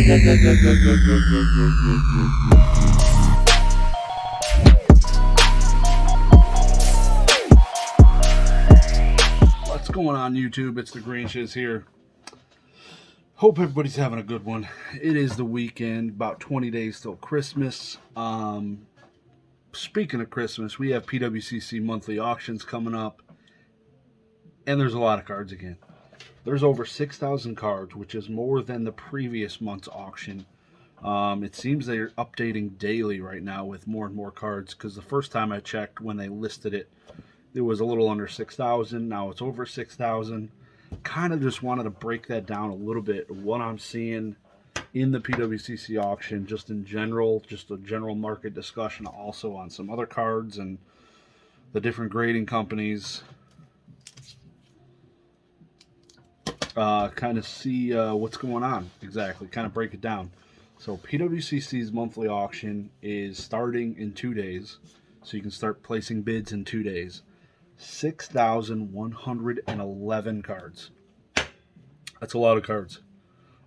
What's going on, YouTube? It's the Green Shiz here. Hope everybody's having a good one. It is the weekend, about 20 days till Christmas. Speaking of Christmas, we have PWCC monthly auctions coming up, and there's a lot of cards again. There's over 6,000 cards, which is more than the previous month's auction. It seems they're updating daily right now with more and more cards, because the first time I checked when they listed it, it was a little under 6,000. Now it's over 6,000. Kind of just wanted to break that down a little bit, what I'm seeing in the PWCC auction, just in general, just a general market discussion also on some other cards and the different grading companies. Kind of see what's going on exactly, kind of break it down. So PWCC's monthly auction is starting in 2 days, so you can start placing bids in 2 days. 6,111 cards. That's a lot of cards.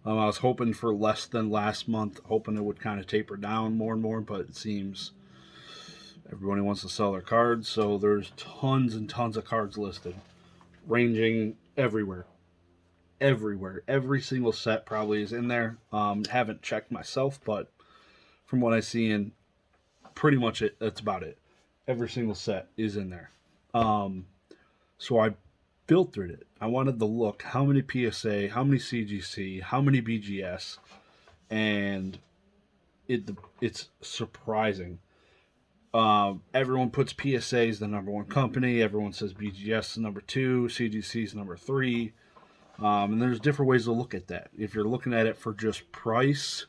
I was hoping for less than last month, hoping it would kind of taper down more and more, but it seems everybody wants to sell their cards, so there's tons and tons of cards listed, ranging everywhere. Every single set probably is in there. Haven't checked myself, but from what I see, in pretty much that's about it. Every single set is in there. So I filtered it. I wanted to look how many PSA, how many CGC, how many BGS, and it's surprising. Everyone puts PSA as the #1 company. Everyone says BGS is number 2, CGC is number 3. And there's different ways to look at that. If you're looking at it for just price,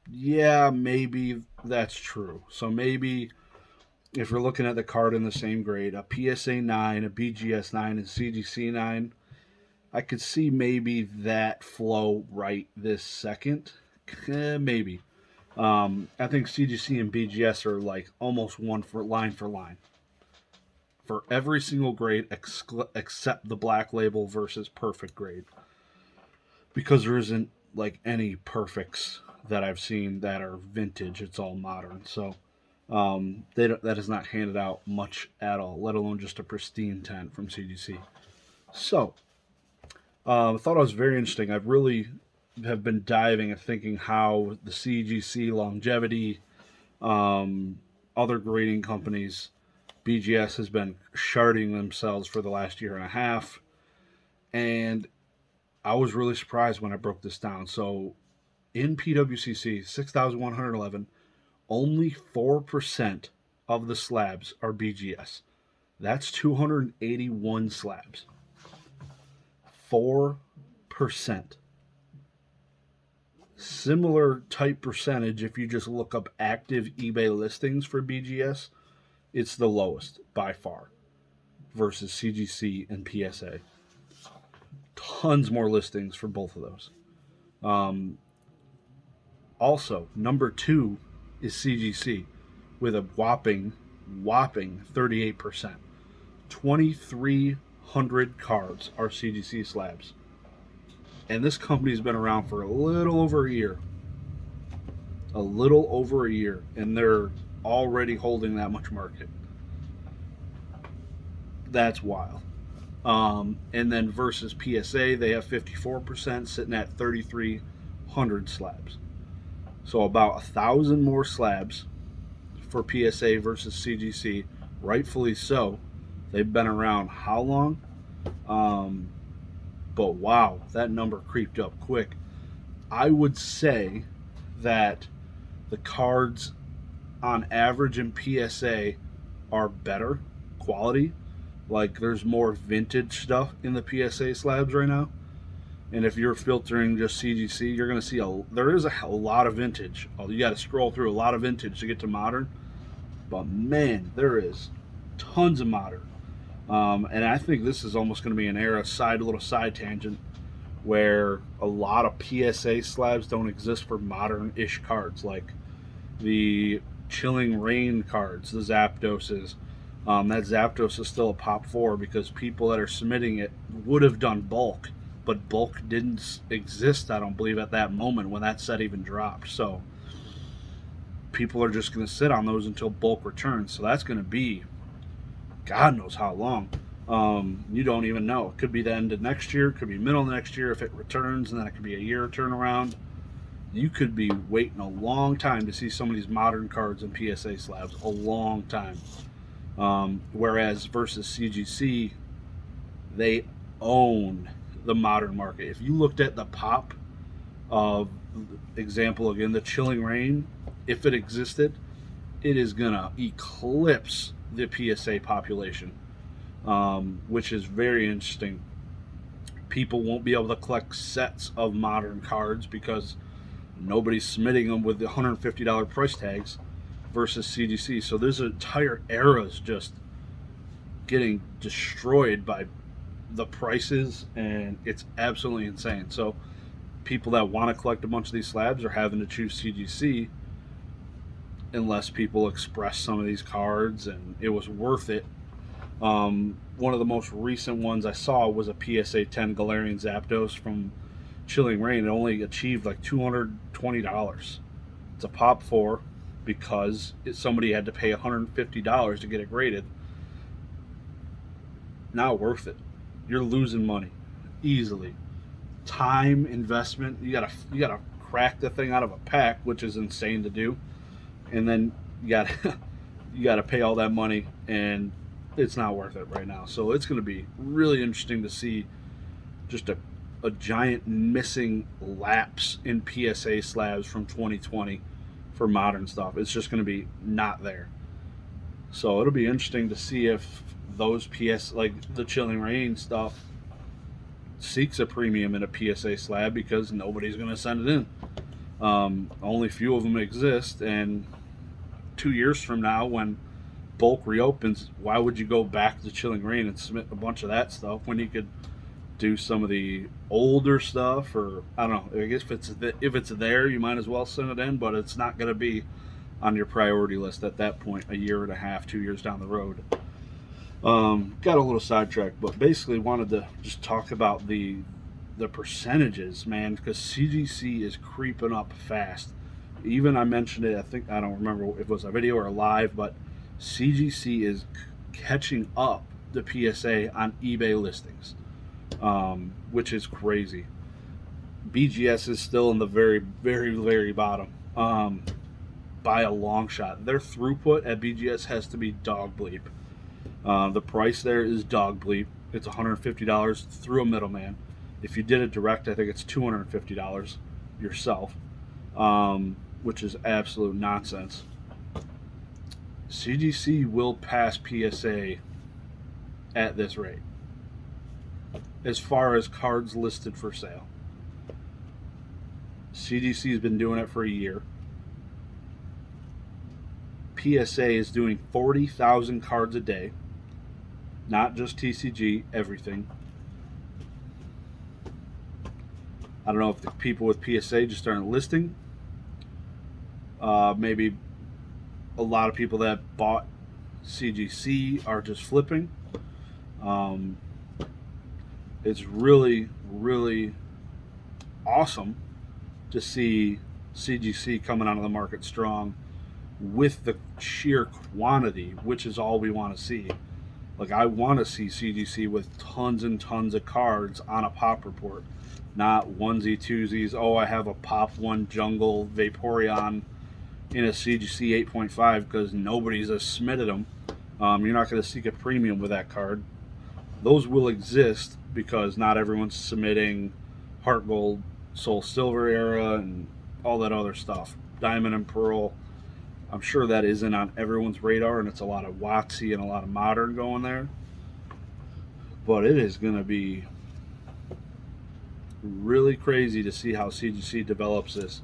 yeah, maybe that's true. So maybe if you're looking at the card in the same grade, a PSA 9, a BGS 9, and CGC 9, I could see maybe that flow right this second. Maybe. I think CGC and BGS are like almost one for line. For every single grade except the black label versus perfect grade. Because there isn't like any perfects that I've seen that are vintage. It's all modern. So that is not handed out much at all, let alone just a pristine 10 from CGC. So I thought it was very interesting. I really have been diving and thinking how the CGC longevity, other grading companies, BGS has been sharding themselves for the last year and a half, and I was really surprised when I broke this down. So in PWCC 6,111, only 4% of the slabs are BGS. That's 281 slabs. 4%. Similar type percentage if you just look up active eBay listings for BGS. It's the lowest by far versus CGC and PSA. Tons more listings for both of those. Also, number 2 is CGC with a whopping 38%. 2,300 cards are CGC slabs. And this company's been around for a little over a year. And they're already holding that much market. That's wild. And then versus PSA, they have 54%, sitting at 3,300 slabs. So about 1,000 more slabs for PSA versus CGC, rightfully so. They've been around how long? But wow, that number creeped up quick. I would say that the cards on average in PSA are better quality. Like there's more vintage stuff in the PSA slabs right now. And if you're filtering just CGC, you're going to see there is a lot of vintage. You got to scroll through a lot of vintage to get to modern. But man, there is tons of modern. And I think this is almost going to be an era, little side tangent, where a lot of PSA slabs don't exist for modern-ish cards, like the Chilling Rain cards, the Zapdoses. That Zapdos is still a pop 4 because people that are submitting it would have done bulk but bulk didn't exist, I don't believe, at that moment when that set even dropped. So people are just going to sit on those until bulk returns. So that's going to be God knows how long. You don't even know. It could be the end of next year, it could be middle of next year if it returns, and then it could be a year turnaround. You could be waiting a long time to see some of these modern cards and PSA slabs. A long time. Whereas versus CGC, they own the modern market. If you looked at the pop of example again, the Chilling Reign, if it existed, it is gonna eclipse the PSA population, which is very interesting. People won't be able to collect sets of modern cards because nobody's submitting them with the $150 price tags versus CGC. So there's entire eras just getting destroyed by the prices, and it's absolutely insane. So people that want to collect a bunch of these slabs are having to choose CGC unless people express some of these cards, and it was worth it. One of the most recent ones I saw was a PSA 10 Galarian Zapdos from Chilling Reign. It only achieved like $220. It's a pop 4 because somebody had to pay $150 to get it graded. Not worth it. You're losing money easily. Time investment. You gotta crack the thing out of a pack, which is insane to do, and then you gotta pay all that money, and it's not worth it right now. So it's going to be really interesting to see just a giant missing lapse in PSA slabs from 2020 for modern stuff. It's just going to be not there. So it'll be interesting to see if those like the Chilling Reign stuff seeks a premium in a PSA slab because nobody's going to send it in. Only few of them exist, and 2 years from now when bulk reopens, why would you go back to Chilling Reign and submit a bunch of that stuff when you could do some of the older stuff? Or I don't know. I guess if it's there, you might as well send it in, but it's not going to be on your priority list at that point. A year and a half, 2 years down the road. Got a little sidetracked, but basically wanted to just talk about the percentages, man, because CGC is creeping up fast. Even I mentioned it, I don't remember if it was a video or a live, but CGC is catching up the PSA on eBay listings, which is crazy. BGS is still in the very, very, very bottom by a long shot. Their throughput at BGS has to be dog bleep. The price there is dog bleep. It's $150 through a middleman. If you did it direct, I think it's $250 yourself, which is absolute nonsense. CGC will pass PSA at this rate as far as cards listed for sale. CGC has been doing it for a year. PSA is doing 40,000 cards a day, not just TCG, everything. I don't know if the people with PSA just aren't listing. Maybe a lot of people that bought CGC are just flipping. It's really, really awesome to see CGC coming out of the market strong with the sheer quantity, which is all we want to see. Like, I want to see CGC with tons and tons of cards on a pop report, not onesie twosies. Oh, I have a pop 1 jungle Vaporeon in a CGC 8.5 because nobody's submitted them. You're not going to seek a premium with that card. Those will exist because not everyone's submitting Heart Gold, Soul Silver era, and all that other stuff. Diamond and Pearl. I'm sure that isn't on everyone's radar, and it's a lot of WotC and a lot of modern going there. But it is going to be really crazy to see how CGC develops this.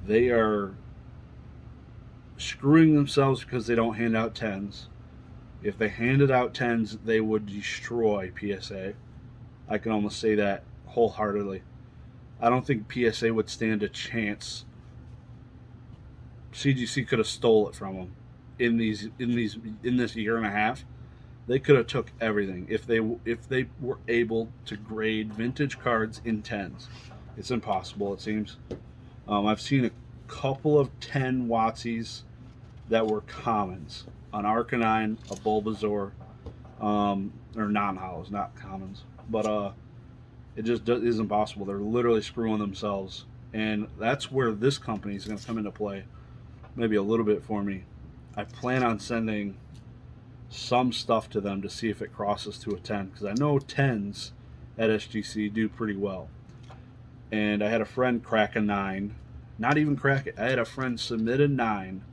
They are screwing themselves because they don't hand out 10s. If they handed out 10s, they would destroy PSA. I can almost say that wholeheartedly. I don't think PSA would stand a chance. CGC could have stole it from them in this year and a half. They could have took everything if they were able to grade vintage cards in tens. It's impossible, it seems. I've seen a couple of 10 Watsies that were commons, an Arcanine, a Bulbasaur, or non-hollows, not commons. But it just isn't possible. They're literally screwing themselves, and that's where this company is going to come into play. Maybe a little bit for me. I plan on sending some stuff to them to see if it crosses to a 10, because I know 10s at SGC do pretty well. And I had a friend crack a 9, not even crack it. I had a friend submit a 9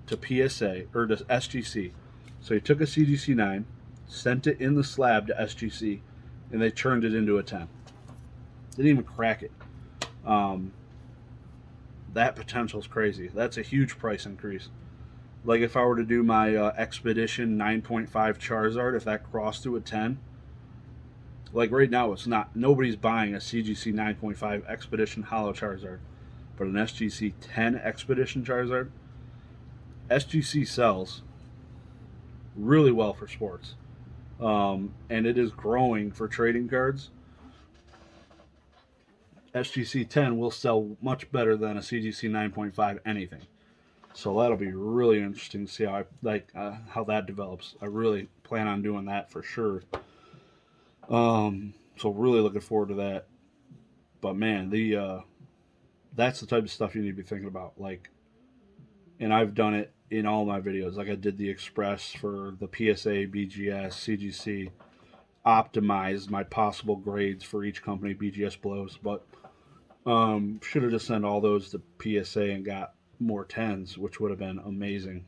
to PSA or to SGC. So he took a CGC 9, sent it in the slab to SGC, and they turned it into a 10. Didn't even crack it. That potential is crazy. That's a huge price increase. Like if I were to do my Expedition 9.5 Charizard, if that crossed to a 10, like right now it's not. Nobody's buying a CGC 9.5 Expedition Hollow Charizard, but an SGC 10 Expedition Charizard, SGC sells really well for sports, and it is growing for trading cards. SGC 10 will sell much better than a CGC 9.5 anything. So that'll be really interesting to see how that develops. I really plan on doing that for sure. So really looking forward to that. But man, that's the type of stuff you need to be thinking about. Like, and I've done it in all my videos. Like I did the Express for the PSA, BGS, CGC, optimized my possible grades for each company, BGS blows, but should have just sent all those to PSA and got more 10s, which would have been amazing.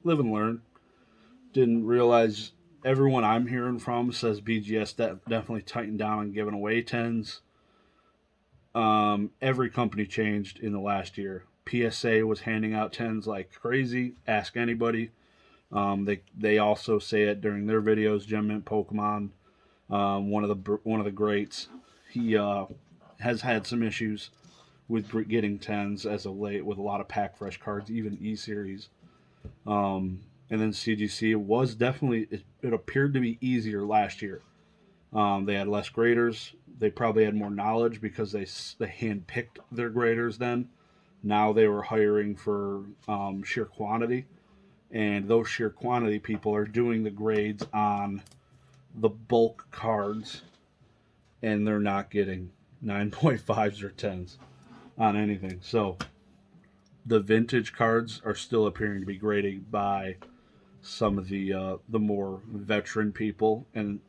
Live and learn. Didn't realize everyone I'm hearing from says BGS definitely tightened down on giving away 10s. Every company changed in the last year. PSA was handing out 10s like crazy. Ask anybody. They also say it during their videos. Gem Mint Pokemon, one of the greats. He has had some issues with getting 10s as of late with a lot of pack fresh cards, even E series. And then CGC was definitely it appeared to be easier last year. They had less graders. They probably had more knowledge because they handpicked their graders then. Now they were hiring for sheer quantity, and those sheer quantity people are doing the grades on the bulk cards, and they're not getting 9.5s or 10s on anything. So the vintage cards are still appearing to be graded by some of the more veteran people, and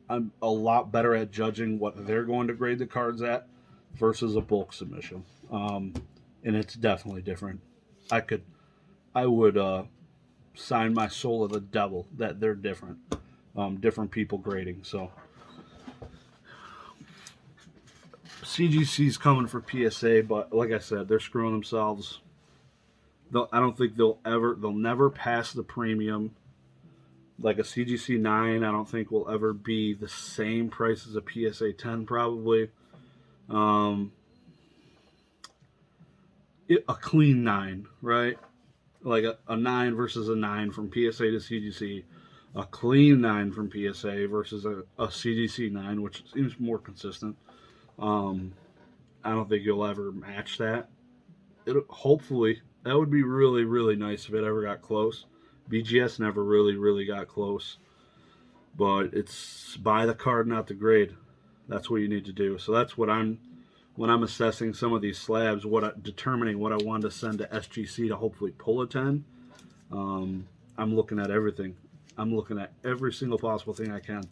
I'm a lot better at judging what they're going to grade the cards at versus a bulk submission. And it's definitely different. I would sign my soul to the devil that they're different. Different people grading. So CGC's coming for PSA, but like I said, they're screwing themselves. I don't think they'll never pass the premium. Like a CGC 9, I don't think will ever be the same price as a PSA 10 probably. A clean 9, right? Like a 9 versus a 9 from PSA to CGC. A clean 9 from PSA versus a CGC 9, which seems more consistent. I don't think you'll ever match that. Hopefully, that would be really, really nice if it ever got close. BGS never really got close. But it's buy the card, not the grade. That's what you need to do. So that's what when I'm assessing some of these slabs, determining what I want to send to SGC to hopefully pull a 10. I'm looking at everything. I'm looking at every single possible thing I can.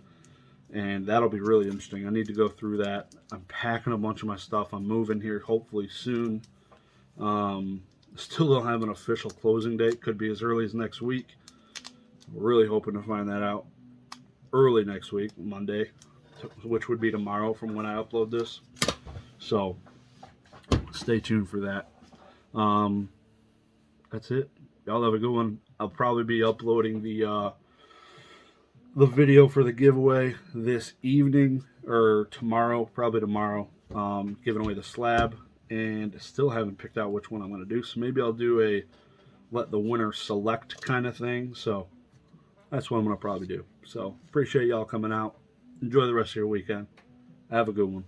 And that'll be really interesting. I need to go through that. I'm packing a bunch of my stuff. I'm moving here hopefully soon. Still don't have an official closing date. Could be as early as next week. Really hoping to find that out early next week, Monday, which would be tomorrow from when I upload this. So stay tuned for that. That's it. Y'all have a good one. I'll probably be uploading the video for the giveaway this evening or tomorrow, probably tomorrow. Giving away the slab, and still haven't picked out which one I'm going to do. So maybe I'll do a let the winner select kind of thing. So That's what I'm going to probably do. So appreciate y'all coming out. Enjoy the rest of your weekend. Have a good one.